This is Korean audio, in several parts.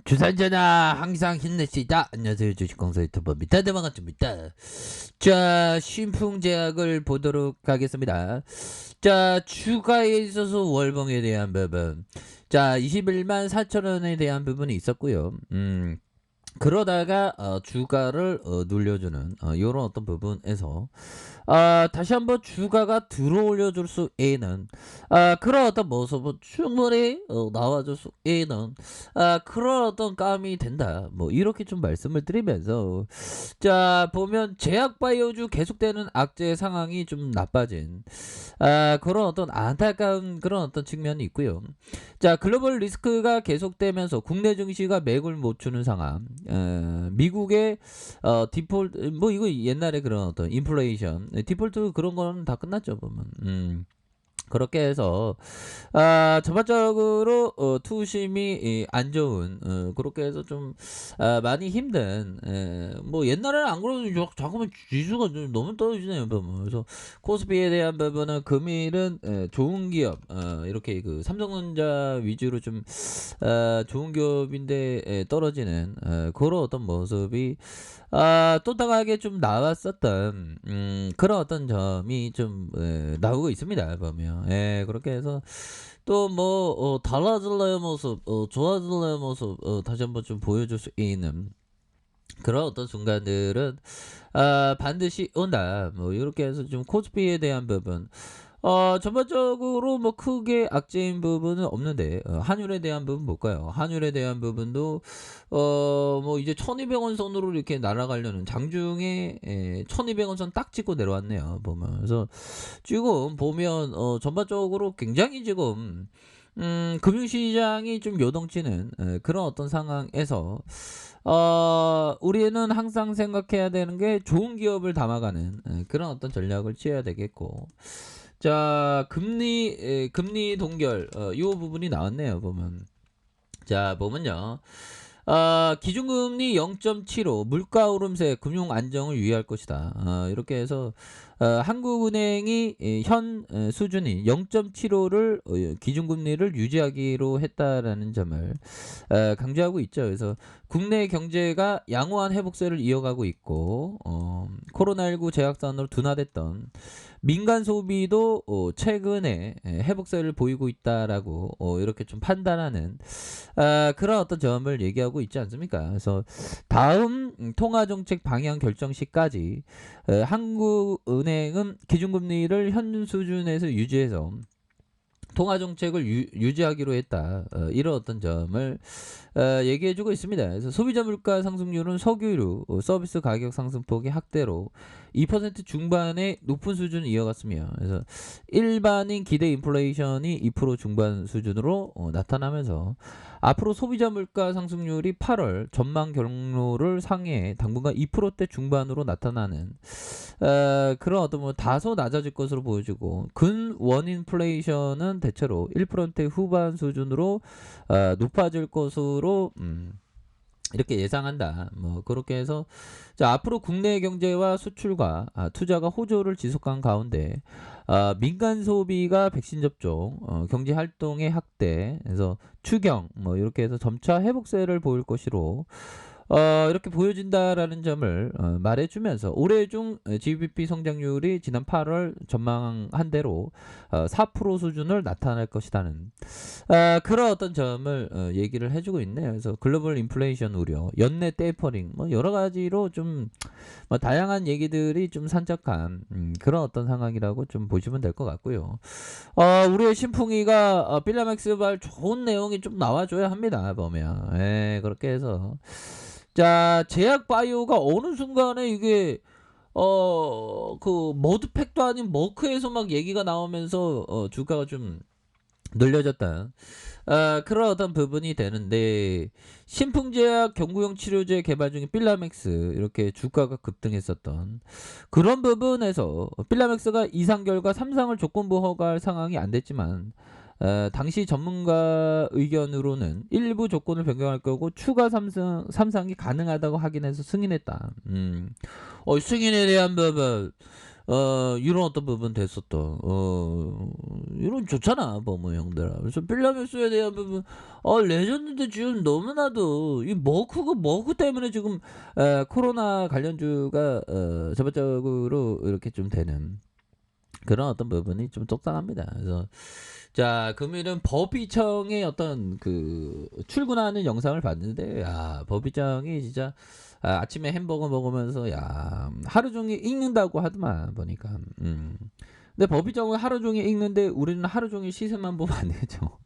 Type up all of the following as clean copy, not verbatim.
주산전화 항상 힘내시다. 안녕하세요, 주식공사 유튜버 밑단대 반갑습니다. 자, 신풍제약을 보도록 하겠습니다. 자, 주가에 있어서 월봉에 대한 부분, 자 21만 4천원에 대한 부분이 있었고요. 그러다가 주가를 눌려주는 이런 어떤 부분에서 다시 한번 주가가 들어올려줄 수 있는 그런 어떤 모습은 충분히 나와줄 수 있는 그런 어떤 감이 된다. 뭐 이렇게 좀 말씀을 드리면서, 자 보면 제약바이오주 계속되는 악재 상황이 좀 나빠진 그런 어떤 안타까운 그런 어떤 측면이 있고요. 자, 글로벌 리스크가 계속되면서 국내 증시가 맥을 못 추는 상황. 미국의 디폴트, 뭐 이거 옛날에 그런 어떤 인플레이션 디폴트 그런 거는 다 끝났죠 보면. 그렇게 해서 전반적으로 투심이 안 좋은, 그렇게 해서 좀 많이 힘든, 뭐 옛날에는 안 그래도 잠깐만 지수가 좀 너무 떨어지네요 보면. 그래서 코스피에 대한 부분은 금일은 좋은 기업, 이렇게 그 삼성전자 위주로 좀 좋은 기업인데 떨어지는 그런 어떤 모습이 또다하게 좀 나왔었던 그런 어떤 점이 좀 나오고 있습니다 보면. 그렇게 해서 또 뭐 달라질래의 모습, 좋아질래의 모습 다시 한번 좀 보여줄 수 있는 그런 어떤 순간들은 반드시 온다. 뭐 이렇게 해서 좀 코스피에 대한 부분, 전반적으로 뭐 크게 악재인 부분은 없는데, 환율에 대한 부분 볼까요? 환율에 대한 부분도 뭐 이제 1200원 선으로 이렇게 날아가려는, 장중에 1200원 선 딱 찍고 내려왔네요 보면. 그래서 지금 보면 전반적으로 굉장히 지금 금융시장이 좀 요동치는 그런 어떤 상황에서 우리는 항상 생각해야 되는 게 좋은 기업을 담아가는 그런 어떤 전략을 취해야 되겠고, 자 금리 동결, 이 부분이 나왔네요 보면. 자 보면요, 기준금리 0.75, 물가 오름세 금융 안정을 유의할 것이다. 이렇게 해서 한국은행이 현 수준인 0.75를 기준금리를 유지하기로 했다라는 점을 강조하고 있죠. 그래서 국내 경제가 양호한 회복세를 이어가고 있고, 코로나19 재확산으로 둔화됐던 민간 소비도 최근에 회복세를 보이고 있다라고 이렇게 좀 판단하는 그런 어떤 점을 얘기하고 있지 않습니까? 그래서 다음 통화정책 방향 결정 시까지 한국은행은 기준금리를 현 수준에서 유지해서 통화정책을 유지하기로 했다. 이런 어떤 점을 얘기해주고 있습니다. 그래서 소비자 물가 상승률은 석유류, 서비스 가격 상승폭이 확대로 2% 중반의 높은 수준을 이어갔으며, 그래서 일반인 기대 인플레이션이 2% 중반 수준으로 나타나면서 앞으로 소비자 물가 상승률이 8월 전망 경로를 상회해 당분간 2%대 중반으로 나타나는 그런 어떤 뭐 다소 낮아질 것으로 보여지고, 근원 인플레이션은 대체로 1%대 후반 수준으로 높아질 것으로 이렇게 예상한다. 뭐 그렇게 해서, 자 앞으로 국내 경제와 수출과 투자가 호조를 지속한 가운데 민간 소비가 백신 접종, 경제 활동의 확대, 그래서 추경, 뭐 이렇게 해서 점차 회복세를 보일 것으로 이렇게 보여진다라는 점을 말해주면서, 올해 중 GDP 성장률이 지난 8월 전망한 대로 4% 수준을 나타낼 것이라는 그런 어떤 점을 얘기를 해주고 있네요. 그래서 글로벌 인플레이션 우려, 연내 테이퍼링, 뭐 여러 가지로 좀 뭐 다양한 얘기들이 좀 산적한 그런 어떤 상황이라고 좀 보시면 될 것 같고요. 우리의 신풍이가 필라맥스발 좋은 내용이 좀 나와줘야 합니다 보면. 그렇게 해서, 자 제약바이오가 어느 순간에 이게 그 머드팩도 아닌 머크에서 막 얘기가 나오면서 주가가 좀 늘려졌다. 그런 어떤 부분이 되는데, 신풍제약 경구용 치료제 개발 중인 필라맥스, 이렇게 주가가 급등했었던 그런 부분에서 필라맥스가 2상 결과 3상을 조건부 허가할 상황이 안 됐지만, 당시 전문가 의견으로는 일부 조건을 변경할 거고 추가 3상이 가능하다고 확인해서 승인했다. 승인에 대한 부분, 이런 어떤 부분 됐었던 이런 좋잖아 보면 형들아. 그래서 필라멜스에 대한 부분 레전드인데 지금 너무나도 이 머크 때문에 지금 코로나 관련주가 자발적으로 이렇게 좀 되는 그런 어떤 부분이 좀 속상합니다. 그래서 자 금일은 법의청의 어떤 그 출근하는 영상을 봤는데 야 법의청이 진짜 아침에 햄버거 먹으면서 야 하루 종일 읽는다고 하더만 보니까 근데 법의청은 하루 종일 읽는데 우리는 하루 종일 시세만 보면 안 되죠.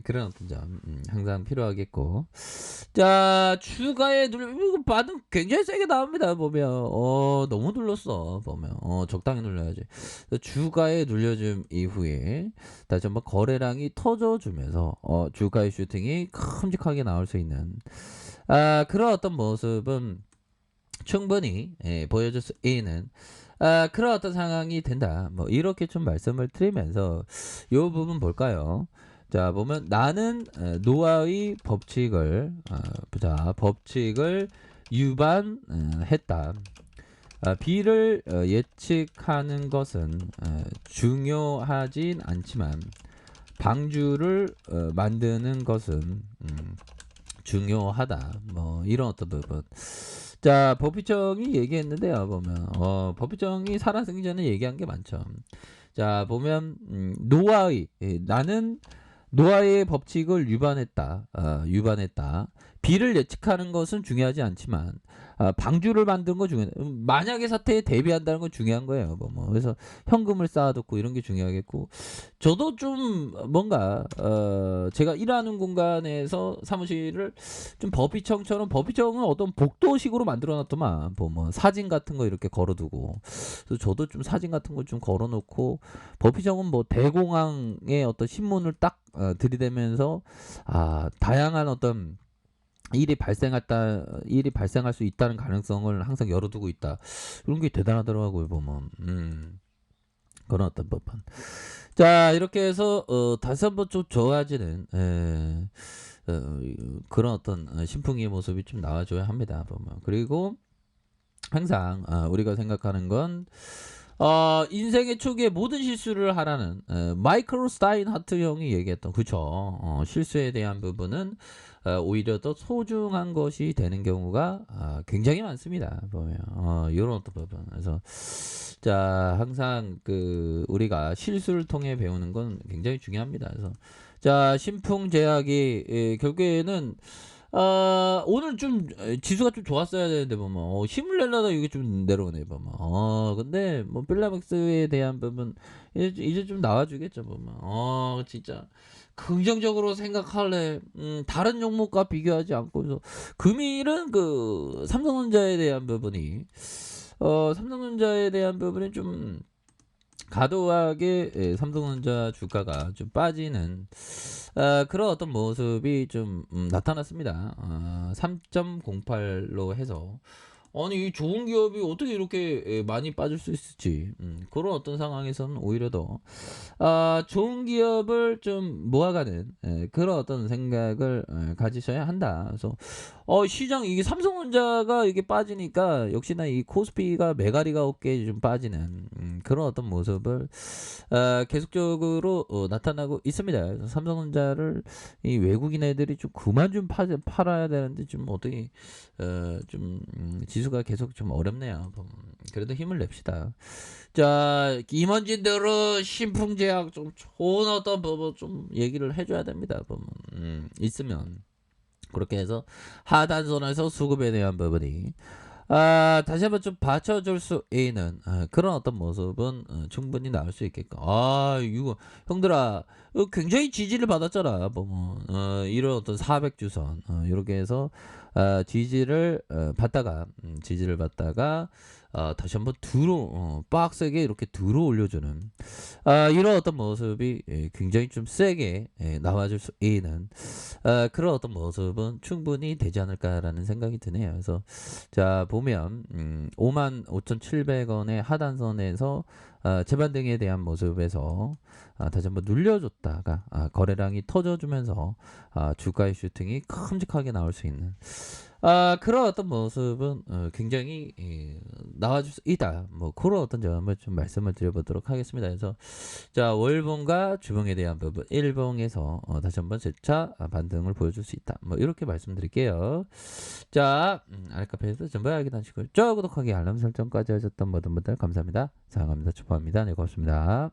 그런 어떤 점 항상 필요하겠고 자 주가에 이거 반응 굉장히 세게 나옵니다 보면 너무 눌렀어 보면 적당히 눌러야지. 주가에 눌려줌 이후에 다시 한번 거래량이 터져주면서 주가의 슈팅이 큼직하게 나올 수 있는 그런 어떤 모습은 충분히 보여줄 수 있는 그런 어떤 상황이 된다. 뭐 이렇게 좀 말씀을 드리면서 이 부분 볼까요? 자 보면 나는 노아의 법칙을 법칙을 위반했다. B를 예측하는 것은 중요하진 않지만 방주를 만드는 것은 중요하다. 뭐 이런 어떤 부분. 자 법의청이 얘기했는데요. 보면 법의청이 살아생전에 얘기한 게 많죠. 자 보면 나는 노아의 법칙을 위반했다. B를 예측하는 것은 중요하지 않지만 방주를 만드는 거 중요해. 만약의 사태에 대비한다는 건 중요한 거예요. 그래서 현금을 쌓아두고 이런 게 중요하겠고 저도 좀 뭔가 제가 일하는 공간에서 사무실을 좀 법의청처럼 법의청은 어떤 복도식으로 만들어놨더만 뭐 사진 같은 거 이렇게 걸어두고 그래서 저도 좀 사진 같은 거 좀 걸어놓고 법의청은 뭐 대공황의 어떤 신문을 딱 들이대면서 다양한 어떤 일이 발생할 수 있다는 가능성을 항상 열어두고 있다. 이런 게 대단하더라고요 보면. 그런 어떤 법한. 자 이렇게 해서 다시 한번 좀 좋아지는 그런 어떤 신풍기의 모습이 좀 나와줘야 합니다 보면. 그리고 항상 우리가 생각하는 건 인생의 초기에 모든 실수를 하라는 마이클 스타인하트 형이 얘기했던 그쵸. 실수에 대한 부분은 오히려 더 소중한 것이 되는 경우가 굉장히 많습니다. 보면 이런 어떤 부분. 그래서 자 항상 그 우리가 실수를 통해 배우는 건 굉장히 중요합니다. 그래서 자 신풍제약이 결국에는 오늘 좀 지수가 좀 좋았어야 되는데 보면 힘을 내려다 이게 좀 내려오네 보면 근데 뭐 필라맥스에 대한 부분 이제 좀 나와주겠죠 보면 진짜 긍정적으로 생각할래 다른 종목과 비교하지 않고서 금일은 그 삼성전자에 대한 부분이 좀 과도하게 삼성전자 주가가 좀 빠지는 그런 어떤 모습이 좀 나타났습니다. 3.08로 해서 아니 이 좋은 기업이 어떻게 이렇게 많이 빠질 수 있을지 그런 어떤 상황에서는 오히려 더 좋은 기업을 좀 모아가는 그런 어떤 생각을 가지셔야 한다. 그래서 시장 이게 삼성전자가 이게 빠지니까 역시나 이 코스피가 메가리가 없게 좀 빠지는 그런 어떤 모습을 계속적으로 나타나고 있습니다. 그래서 삼성전자를 이 외국인 애들이 좀 그만 좀 팔아야 되는데 좀 어떻게 좀 지수가 계속 좀 어렵네요. 그래도 힘을 냅시다. 자 임원진들은 신풍제약 좀 좋은 어떤 부분 좀 얘기를 해줘야 됩니다. 있으면 그렇게 해서 하단선에서 수급에 대한 부분이 다시 한번 좀 받쳐줄 수 있는 그런 어떤 모습은 충분히 나올 수 있겠고 이거 형들아 굉장히 지지를 받았잖아 보면 이런 어떤 400주선 이렇게 해서 지지를 받다가 다시 한번 빡세게 이렇게 들어 올려주는 이런 어떤 모습이 굉장히 좀 세게 나와줄 수 있는 그런 어떤 모습은 충분히 되지 않을까라는 생각이 드네요. 그래서 자 보면 55,700원의 하단선에서 재반 등에 대한 모습에서 다시 한번 눌려줬다가 거래량이 터져주면서 주가의 슈팅이 큼직하게 나올 수 있는 그런 어떤 모습은 굉장히 나와줄 수 있다. 뭐 그런 어떤 점을 좀 말씀을 드려보도록 하겠습니다. 그래서 자 월봉과 주봉에 대한 부분 일봉에서 다시 한번 재차 반등을 보여줄 수 있다. 뭐 이렇게 말씀드릴게요. 자 알카페에서 전부 확인하시고 구독하기 알람 설정까지 하셨던 모든 분들 감사합니다. 사랑합니다. 축복합니다. 네 고맙습니다.